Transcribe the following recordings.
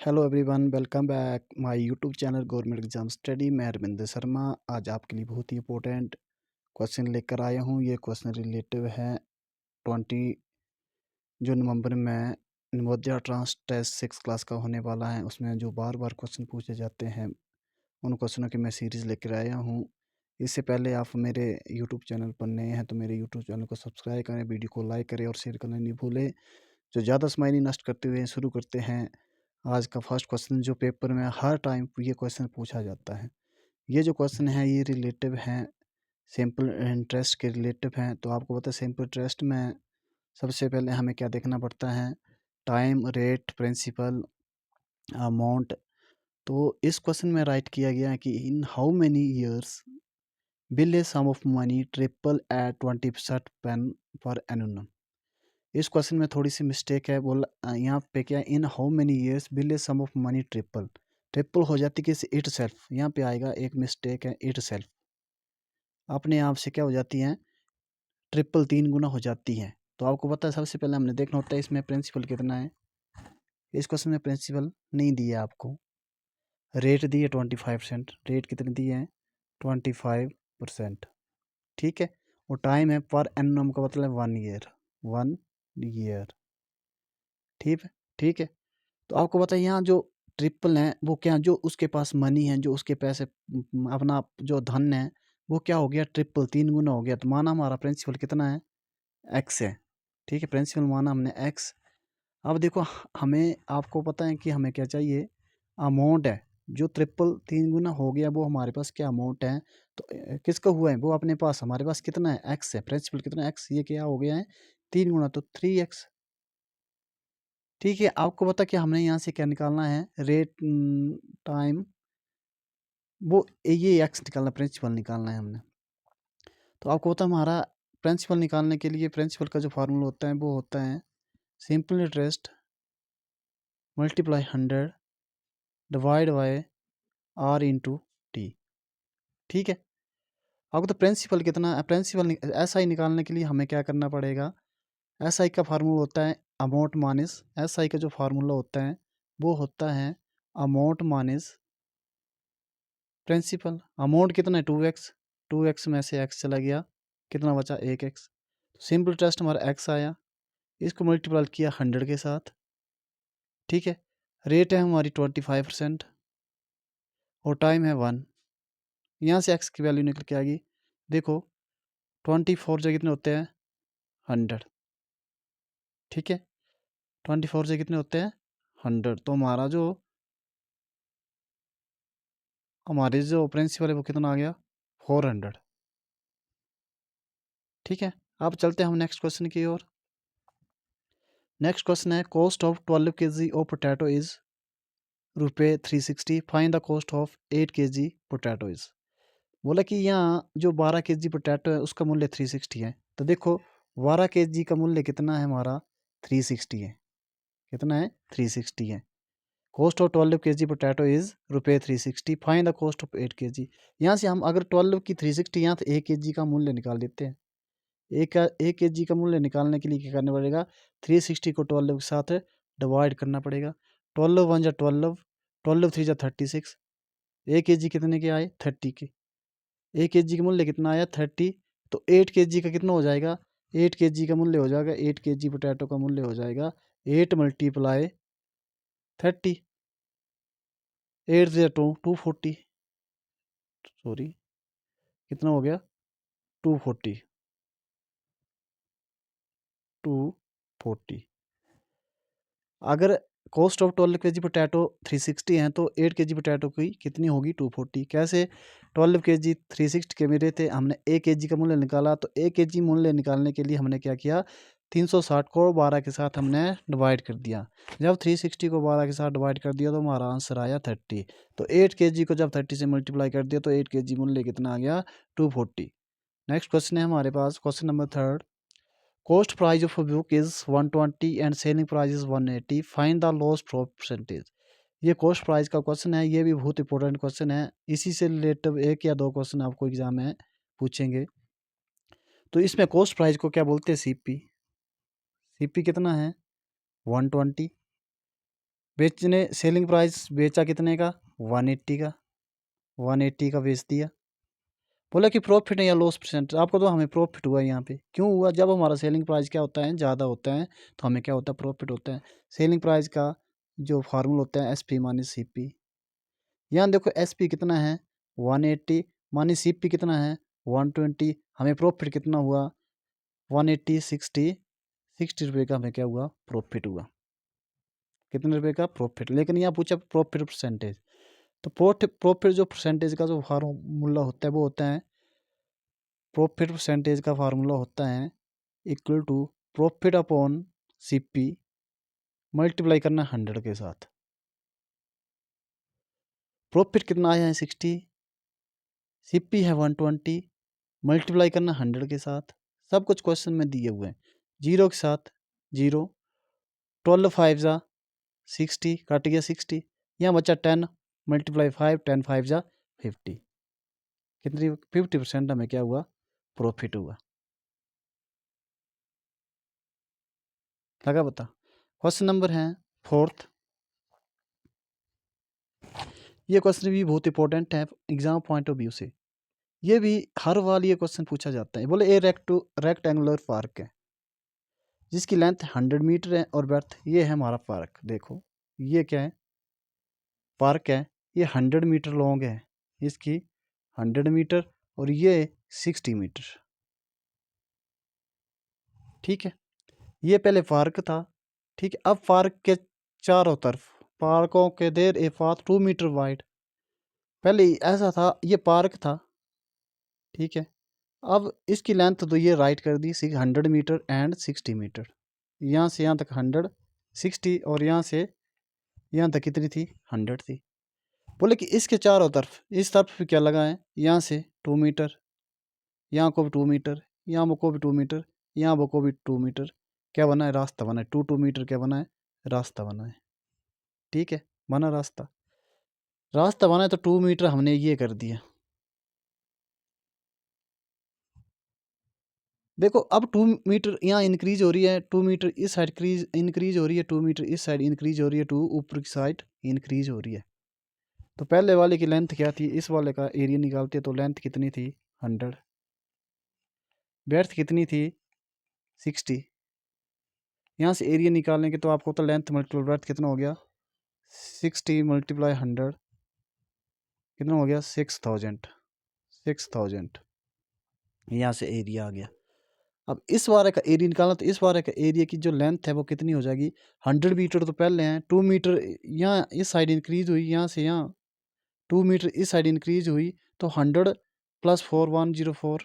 Hello everyone, welcome back my YouTube channel government exam study. मैं अरविंद शर्मा आज आपके लिए बहुत ही इंपॉर्टेंट क्वेश्चन लेकर आया हूँ। ये क्वेश्चन रिलेटिव है 20 जो नवंबर में नवोदय ट्रांस टेस्ट 6 क्लास का होने वाला है। उसमें जो बार बार क्वेश्चन पूछे जाते हैं उन क्वेश्चनों की मैं सीरीज़ लेकर आया हूँ। इससे पहले आप मेरे यूट्यूब चैनल पर नए हैं तो मेरे यूट्यूब चैनल को सब्सक्राइब करें, वीडियो को लाइक करें और शेयर करना नहीं भूलें। जो ज़्यादा समय नहीं नष्ट करते हुए शुरू करते हैं आज का फर्स्ट क्वेश्चन, जो पेपर में हर टाइम ये क्वेश्चन पूछा जाता है। ये जो क्वेश्चन है ये रिलेटिव हैं सिंपल इंटरेस्ट के रिलेटिव हैं। तो आपको पता है सिंपल इंटरेस्ट में सबसे पहले हमें क्या देखना पड़ता है, टाइम, रेट, प्रिंसिपल, अमाउंट। तो इस क्वेश्चन में राइट किया गया है कि in how many years will a sum of money triple at 20% पेन पर एनुअम। इस क्वेश्चन में थोड़ी सी मिस्टेक है। यहाँ पे क्या, in how many years will a sum of money triple, triple हो जाती है किसी इट सेल्फ। यहाँ पे आएगा एक मिस्टेक है, इट सेल्फ अपने आप से क्या हो जाती है, ट्रिपल 3 गुना हो जाती है। तो आपको पता है सबसे पहले हमने देखना होता है इसमें प्रिंसिपल कितना है। इस क्वेश्चन में प्रिंसिपल नहीं दिया आपको, रेट दी है 25%। रेट कितनी दी है, 25%। ठीक है, और टाइम है पर एनम का मतलब 1 ईयर, 1 ईयर। ठीक है, ठीक है। तो आपको पता है यहाँ जो ट्रिपल है वो क्या, जो उसके पास मनी है, जो उसके पैसे अपना जो धन है वो क्या हो गया, ट्रिपल 3 गुना हो गया। तो माना हमारा प्रिंसिपल कितना है, एक्स है। ठीक है, प्रिंसिपल माना हमने एक्स। अब देखो हमें, आपको पता है कि हमें क्या चाहिए, अमाउंट है। जो ट्रिपल 3 गुना हो गया वो हमारे पास क्या अमाउंट है। तो किसका हुआ है वो अपने पास, हमारे पास कितना है, एक्स है। प्रिंसिपल कितना, एक्स। ये क्या हो गया है, 3 गुना, तो 3x। ठीक है, आपको पता क्या हमने यहाँ से क्या निकालना है, रेट, टाइम, वो ये एक्स निकालना, प्रिंसिपल निकालना है हमने। तो आपको पता है हमारा प्रिंसिपल निकालने के लिए प्रिंसिपल का जो फार्मूला होता है वो होता है simple interest multiply 100 divide by R into T. ठीक है, आपको तो प्रिंसिपल कितना, प्रिंसिपल एस आई निकालने के लिए हमें क्या करना पड़ेगा, एस आई का फार्मूला होता है अमाउंट माइनस, एस आई का जो फार्मूला होता है वो होता है अमाउंट माइनस प्रिंसिपल। अमाउंट कितना है, 2x, 2x में से x चला गया, कितना बचा, 1x। सिंपल इंटरेस्ट हमारा x आया, इसको मल्टीप्लाई किया 100 के साथ। ठीक है, रेट है हमारी 25% और टाइम है 1। यहाँ से x की वैल्यू निकल के आ गई। देखो 24 से कितने होते हैं, 100। ठीक है, 24 से कितने होते हैं, 100। तो हमारे जो प्रिंसिपल है वो कितना आ गया, 400। ठीक है, अब चलते हैं हम नेक्स्ट क्वेश्चन की ओर। नेक्स्ट क्वेश्चन है, cost of 12 kg of potato is ₹360, find the cost of 8 kg potato is. बोला कि यहाँ जो 12 kg पोटैटो है उसका मूल्य 360 है। तो देखो 12 kg का मूल्य कितना है हमारा, 360 है। कितना है, 360 है। Cost of 12 kg potato is ₹360, find the cost of 8 kg। यहाँ से हम अगर 12 की 360 यहाँ तो 1 kg का मूल्य निकाल देते हैं। एक के जी का मूल्य निकालने के लिए क्या करना पड़ेगा, 360 को 12 के साथ डिवाइड करना पड़ेगा। 12 वन जा 12, 12 थ्री जा 36। एक के जी कितने के आए, 30 के। एक के जी का मूल्य कितना आया, 30। तो 8 के जी का कितना हो जाएगा, 8 के जी का मूल्य हो जाएगा, 8 के जी पोटैटो का मूल्य हो जाएगा 8 मल्टीप्लाई 30। 8 से 240, सॉरी कितना हो गया, 240, 240। अगर कॉस्ट ऑफ 12 kg पोटैटो 360 है तो 8 kg पोटैटो की कितनी होगी, 240। कैसे, 12 kg 360 के मेरे थे, हमने 1 kg का मूल्य निकाला। तो 1 kg मूल्य निकालने के लिए हमने क्या किया, 360 को 12 के साथ हमने डिवाइड कर दिया। जब 360 को 12 के साथ डिवाइड कर दिया तो हमारा आंसर आया 30। तो 8 kg को जब 30 से मल्टीप्लाई कर दिया तो 8 kg मूल्य कितना आ गया, 240। नेक्स्ट क्वेश्चन है हमारे पास, question number 3। Cost price of a book is 120 and selling price is 180. Find the loss percentage. ये कॉस्ट प्राइस का क्वेश्चन है, ये भी बहुत इंपॉर्टेंट क्वेश्चन है। इसी से रिलेटेड एक या दो क्वेश्चन आपको एग्जाम में पूछेंगे। तो इसमें कॉस्ट प्राइस को क्या बोलते हैं, सीपी। सीपी कितना है, 120। बेचने सेलिंग प्राइस बेचा कितने का, 180 का, 180 का बेच दिया। बोला कि प्रॉफिट है या लॉस परसेंट, आपको तो हमें प्रॉफिट हुआ यहाँ पे। क्यों हुआ, जब हमारा सेलिंग प्राइस क्या होता है, ज़्यादा होता है तो हमें क्या होता है, प्रॉफिट होता है। सेलिंग प्राइस का जो फार्मूला होता है SP माइनस CP। यहाँ देखो SP कितना है 180 माइनस CP कितना है 120, हमें प्रॉफिट कितना हुआ 180 60 रुपये का हमें क्या हुआ, प्रॉफिट हुआ। कितने रुपए का प्रॉफिट, लेकिन यहाँ पूछा प्रॉफिट परसेंटेज। तो प्रॉफिट जो परसेंटेज का जो फार्मूला होता है वो होता है, प्रॉफिट परसेंटेज का फार्मूला होता है equal to profit upon CP multiply करना 100 के साथ। प्रॉफिट कितना आया है 60, CP है 120, मल्टीप्लाई करना 100 के साथ। सब कुछ क्वेश्चन में दिए हुए हैं। 0 के साथ 0, 12 5 जा 60, कट गया 60, यहाँ बचा 10 मल्टीप्लाई 5, 10 5 जा 50, कितनी 50% हमें क्या हुआ, प्रॉफिट हुआ। लगा बता। क्वेश्चन नंबर है 4th। ये क्वेश्चन भी बहुत इंपॉर्टेंट है एग्जाम पॉइंट ऑफ व्यू से। ये भी हर बार ये क्वेश्चन पूछा जाता है। बोले ए रेक्टेंगुलर पार्क है जिसकी लेंथ 100 मीटर है और ब्रेड्थ, ये है हमारा पार्क। देखो ये क्या है, पार्क है, ये 100 मीटर लॉन्ग है, इसकी 100 मीटर और ये 60 मीटर। ठीक है, ये पहले पार्क था। ठीक है, अब पार्क के चारों तरफ पार्कों के देर ए पाथ 2 मीटर वाइड। पहले ऐसा था, ये पार्क था। ठीक है, अब इसकी लेंथ तो ये राइट कर दी 100 मीटर एंड 60 मीटर। यहाँ से यहाँ तक 100 60 और यहाँ से यहाँ तक कितनी थी, 100 थी। बोले कि इसके चारों तरफ, इस तरफ भी क्या लगा है, यहाँ से 2 मीटर, यहाँ को भी 2 मीटर, यहाँ को भी 2 मीटर, यहाँ को भी 2 मीटर, क्या बना है, रास्ता बना है। 2 मीटर क्या बना है, रास्ता बना है। ठीक है, बना रास्ता, रास्ता बना है तो 2 मीटर हमने ये कर दिया। देखो अब 2 मीटर यहाँ इंक्रीज हो रही है, 2 मीटर इस साइड इंक्रीज हो रही है, 2 मीटर इस साइड इंक्रीज हो रही है, 2 ऊपर की साइड इंक्रीज हो रही है। तो पहले वाले की लेंथ क्या थी, इस वाले का एरिया निकालते तो लेंथ कितनी थी 100, ब्रेड्थ कितनी थी 60। यहाँ से एरिया निकालने के तो आपको तो लेंथ मल्टीपल ब्रेड्थ कितना हो गया, 60 मल्टीप्लाई 100 कितना हो गया, 6000। यहाँ से एरिया आ गया। अब इस वाले का एरिया निकालना, तो इस वाले का एरिया की जो लेंथ है वो कितनी हो जाएगी, 100 मीटर तो पहले हैं, 2 मीटर यहाँ इस साइड इंक्रीज हुई, यहाँ से यहाँ 2 मीटर इस साइड इंक्रीज हुई, तो 100 प्लस 4 104,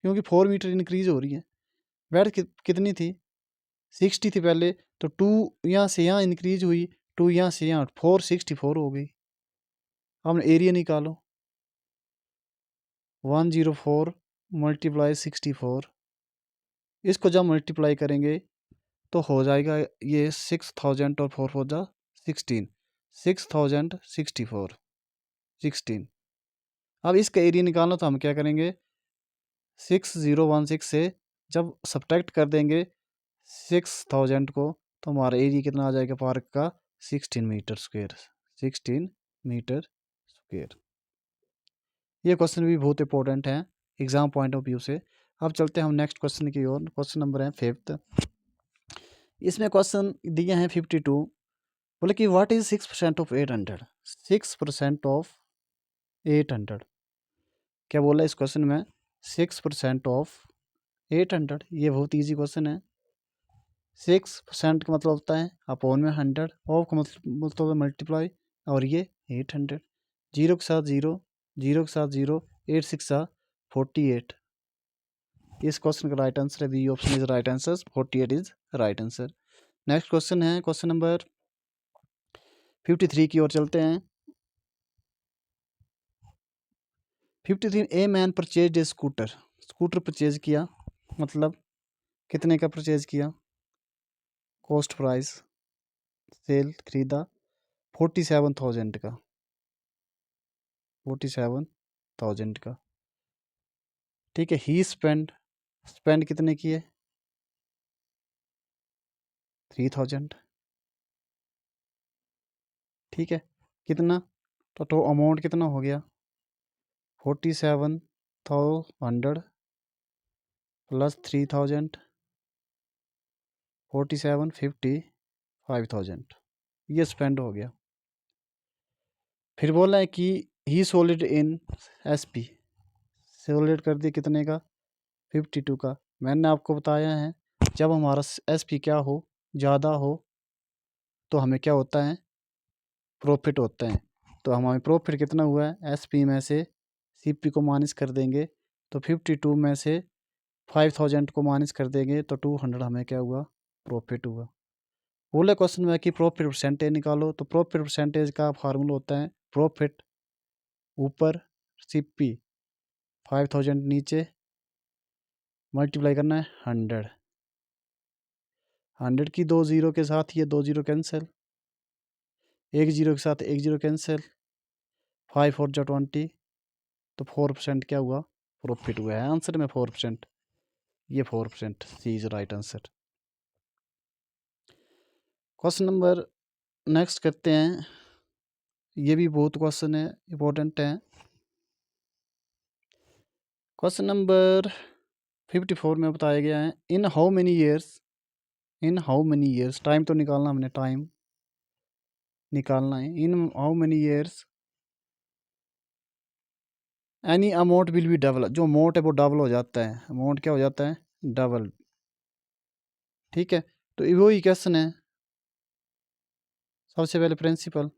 क्योंकि 4 मीटर इंक्रीज हो रही है। वेट कितनी थी 60 थी पहले, तो 2 यहाँ से यहाँ इंक्रीज हुई, 2 यहाँ से यहाँ 464 हो गई। अब एरिया निकालो, 104 मल्टीप्लाई 64, इसको जब मल्टीप्लाई करेंगे तो हो जाएगा ये 6000 और 4 4 जा 16, 6064 16। अब इसका एरिया निकालना तो हम क्या करेंगे, 6016 से जब सब्ट्रैक्ट कर देंगे 6000 को, तो हमारा एरिया कितना आ जाएगा पार्क का, 16 मीटर स्क्वेयर, 16 मीटर स्क्वेयर। ये क्वेश्चन भी बहुत इंपॉर्टेंट है एग्जाम पॉइंट ऑफ व्यू से। अब चलते हैं हम नेक्स्ट क्वेश्चन की ओर। क्वेश्चन नंबर है 5th। इसमें क्वेश्चन दिए हैं 52। बोले कि व्हाट इज 6% ऑफ 800, 6% ऑफ 800। क्या बोला इस क्वेश्चन में, 6% ऑफ 800। ये बहुत इजी क्वेश्चन है। 6% का मतलब होता है अपॉन में 100, ऑफ का मतलब है मल्टीप्लाई, और ये 800। 0 के साथ 0, 0 के साथ 0, 8 6 48। इस क्वेश्चन का राइट आंसर है B option is right answer, 48 is right answer. Next question है क्वेश्चन नंबर 53 की ओर चलते हैं। 53, a man purchase a scooter, scooter purchase किया, मतलब कितने का परचेज किया, कॉस्ट प्राइस सेल खरीदा 47,000 का, 47,000 का। ठीक है, ही स्पेंड कितने किए 3000। ठीक है, कितना, तो अमाउंट कितना हो गया 47,100 प्लस 3,000 47,55,000 ये स्पेंड हो गया। फिर बोला है कि ही सोल्ड इन SP, सोल्ड कर दिया कितने का 52 का। मैंने आपको बताया है जब हमारा SP क्या हो, ज़्यादा हो, तो हमें क्या होता है प्रॉफिट होता है। तो हमें प्रॉफिट कितना हुआ है SP में से CP को माइनस कर देंगे तो 52 में से 5,000 को माइनस कर देंगे तो 200 हमें क्या हुआ प्रॉफिट हुआ। बोले क्वेश्चन में कि प्रॉफिट परसेंटेज निकालो, तो प्रॉफिट परसेंटेज का फार्मूला होता है प्रॉफिट ऊपर CP 5,000 नीचे मल्टीप्लाई करना है 100 की 2 ज़ीरो के साथ ये 2 ज़ीरो कैंसिल, 1 ज़ीरो के साथ 1 ज़ीरो कैंसिल, 5 4 जा 20, तो 4% क्या हुआ प्रॉफिट हुआ है। आंसर में 4%, ये 4% C is right answer. Question number next करते हैं, ये भी बहुत क्वेश्चन है इंपॉर्टेंट है। क्वेश्चन नंबर 54 में बताया गया है इन हाउ मेनी ईयर्स, टाइम तो निकालना, हमने टाइम निकालना है। इन how many years any amount will be double, जो अमाउंट है वो डबल हो जाता है, अमाउंट क्या हो जाता है डबल। ठीक है, तो वही क्वेश्चन है। सबसे पहले प्रिंसिपल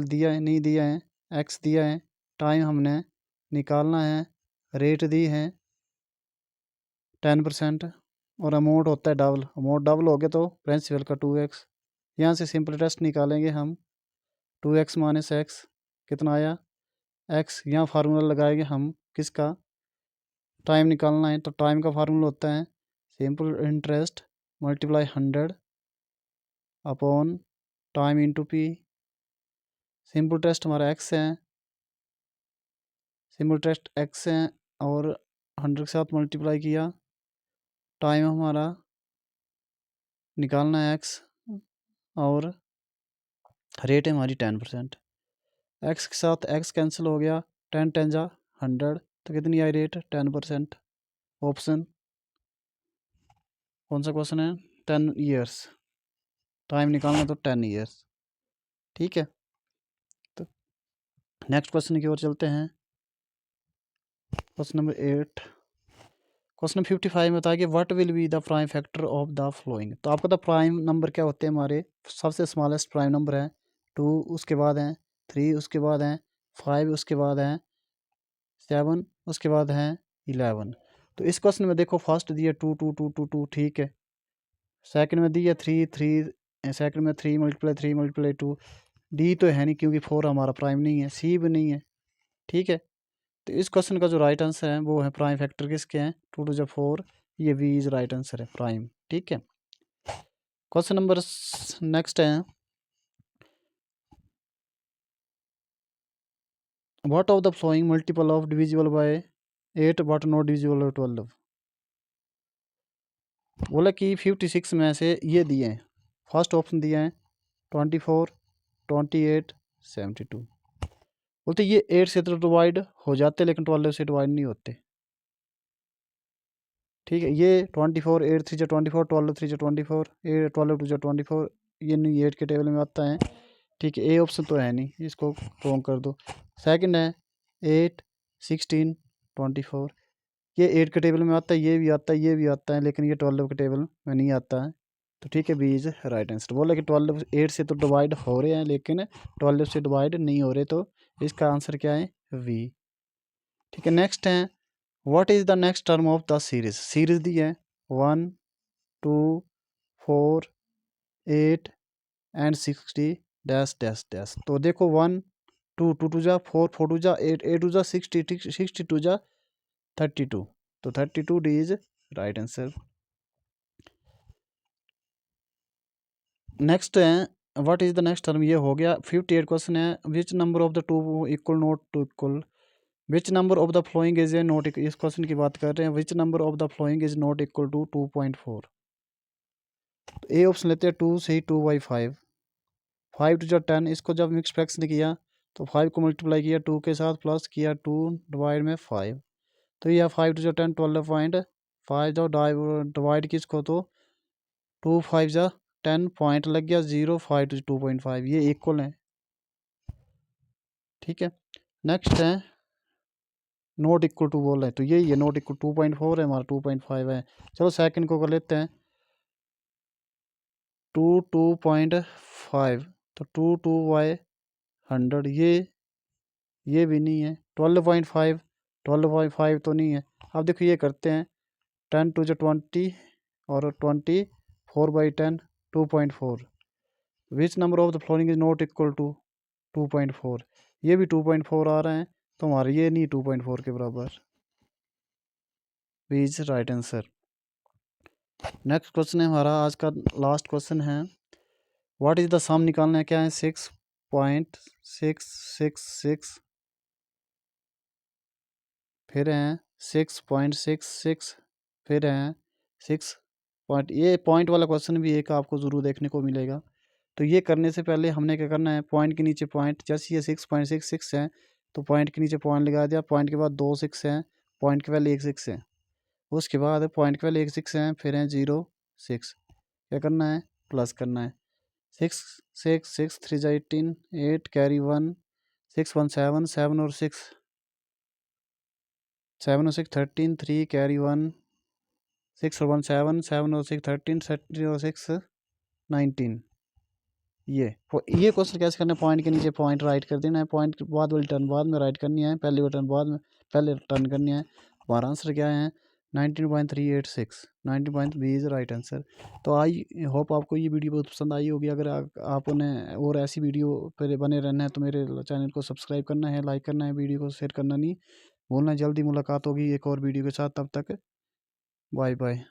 दिया है, नहीं दिया है, एक्स दिया है, टाइम हमने निकालना है, रेट दी है 10% और अमाउंट होता है डबल। अमाउंट डबल हो गया तो प्रिंसिपल का 2x। यहाँ से सिंपल टेस्ट निकालेंगे हम, 2x माइनस एक्स कितना आया x। यहाँ फार्मूला लगाएंगे हम किसका, टाइम निकालना है, तो टाइम का फार्मूला होता है simple interest multiply 100 upon time into P। Simple test हमारा x है, सिंपल टेस्ट x है और 100 के साथ मल्टीप्लाई किया, टाइम हमारा निकालना है x और रेट है हमारी 10%। x के साथ x कैंसिल हो गया, 10 10 जा 100, तो कितनी आई रेट 10%। ऑप्शन कौन सा क्वेश्चन है 10 ईयर्स, टाइम निकालना तो 10 ईयर्स। ठीक है, तो नेक्स्ट क्वेश्चन की ओर चलते हैं। क्वेश्चन नंबर 8, क्वेश्चन 55 में बताया कि what will be the prime factor of the flowing. तो आपको द प्राइम नंबर क्या होते हैं, हमारे सबसे स्मॉलेस्ट प्राइम नंबर है 2, उसके बाद हैं 3, उसके बाद हैं 5, उसके बाद हैं 7, उसके बाद हैं 11। तो इस क्वेश्चन में देखो फर्स्ट दिया 2 2 2 2 2, ठीक है। सेकंड में दिया 3 3, सेकंड में 3 मल्टीप्लाई 3 मल्टीप्लाई 2। डी तो है नहीं क्योंकि 4 हमारा प्राइम नहीं है, सी भी नहीं है। ठीक है, तो इस क्वेश्चन का जो राइट आंसर है वो है प्राइम फैक्टर किसके हैं 2 2 4, ये वी इज राइट आंसर है प्राइम। ठीक है, क्वेश्चन नंबर नेक्स्ट है what of the flowing multiple of divisible by 8 but not divisible by 12। बोला कि 56 में से ये दिए हैं, फर्स्ट ऑप्शन दिया है 24 28 72। बोलते ये 8 से तो डिवाइड हो जाते लेकिन 12 से डिवाइड नहीं होते। ठीक है, ये 24 8 3 24, 12 3 24, 12 2 24, ये नहीं 8 के टेबल में आता है। ठीक है, ए ऑप्शन तो है नहीं, इसको रॉन्ग कर दो। सेकंड है 8 16 24, ये 8 के टेबल में आता है, ये भी आता है, ये भी आता है, लेकिन ये 12 के टेबल में नहीं आता है। तो ठीक है, बी इज राइट आंसर। बोला कि 12 8 से तो डिवाइड हो रहे हैं लेकिन 12 से डिवाइड नहीं हो रहे, तो इसका आंसर क्या है वी। ठीक है, नेक्स्ट है what is the next term of the series. Series दी है 1 2 4 8 एंड 60 डैश डैश डैश। तो देखो 1 2 2 2 जा 4 4 2 जा 8 8 2 जा 60 62 जा 32, तो 32 D is right answer. Next है what is the next term, ये हो गया। 58 क्वेश्चन है which number of the two equal not to equal, which number of the following is A not, इस क्वेश्चन की बात कर रहे हैं which number of the following is not equal to 2.4। तो ए ऑप्शन लेते हैं 2 से 2/5, 5 टू जो 10, इसको जब मिक्स फ्रैक्शन किया तो 5 को मल्टीप्लाई किया 2 के साथ प्लस किया 2 डिवाइड में 5, तो यह 5 टू जो 10 12.5 जो डिवाइड की इसको तो 2 5 जा 10 पॉइंट लग गया 0 5 टू 2.5, ये इक्वल है। ठीक है, नेक्स्ट है नॉट इक्वल टू बोल रहे हैं, तो यही है नॉट इक्वल 2.4 है हमारा 2.5 है। चलो सेकंड को कर लेते हैं 2 2.5, तो 2 2 बाई 100, ये भी नहीं है। 12.5 तो नहीं है। अब देखो ये करते हैं 10 टू जो 20 और 24/10 2.4, which number of the following is not equal to 2.4, ये भी 2.4 आ रहे हैं, तो हमारा ये नहीं 2.4 के बराबर, B is right answer. Next question है हमारा आज का लास्ट क्वेश्चन है, व्हाट इज द सम निकालना है, क्या है 6.666, फिर हैं 6.66, फिर हैं 6 पॉइंट, ये पॉइंट वाला क्वेश्चन भी एक आपको ज़रूर देखने को मिलेगा। तो ये करने से पहले हमने क्या करना है, पॉइंट के नीचे पॉइंट, जैसे ये 6.66 है तो पॉइंट के नीचे पॉइंट लगा दिया, पॉइंट के बाद 2 6 हैं, पॉइंट के पहले 1 6 है, उसके बाद पॉइंट के पहले 1 6 हैं, फिर हैं 0 6, क्या करना है, प्लस करना है। 6 6 6 3 जा 18, 8 कैरी 1, 6 1 7, 7 और 6 7 और 6 13, 3 कैरी 1, 6 और 1 7, 7 और 6 13, 13 और 6 19। ये क्वेश्चन कैसे करना है, पॉइंट के नीचे पॉइंट राइट कर देना है, पॉइंट के बाद वाली टर्न बाद में राइट करनी है, पहले वाली टर्न बाद में पहले टर्न करनी है। हमारा आंसर क्या है 19.386, 19 बी इज़ राइट आंसर। तो आई होप आपको ये वीडियो बहुत पसंद आई होगी। अगर आपने और ऐसी वीडियो पर बने रहना है तो मेरे चैनल को सब्सक्राइब करना है, लाइक करना है, वीडियो को शेयर करना नहीं भूलना। जल्दी मुलाकात होगी एक और वीडियो के साथ, तब तक बाय बाय।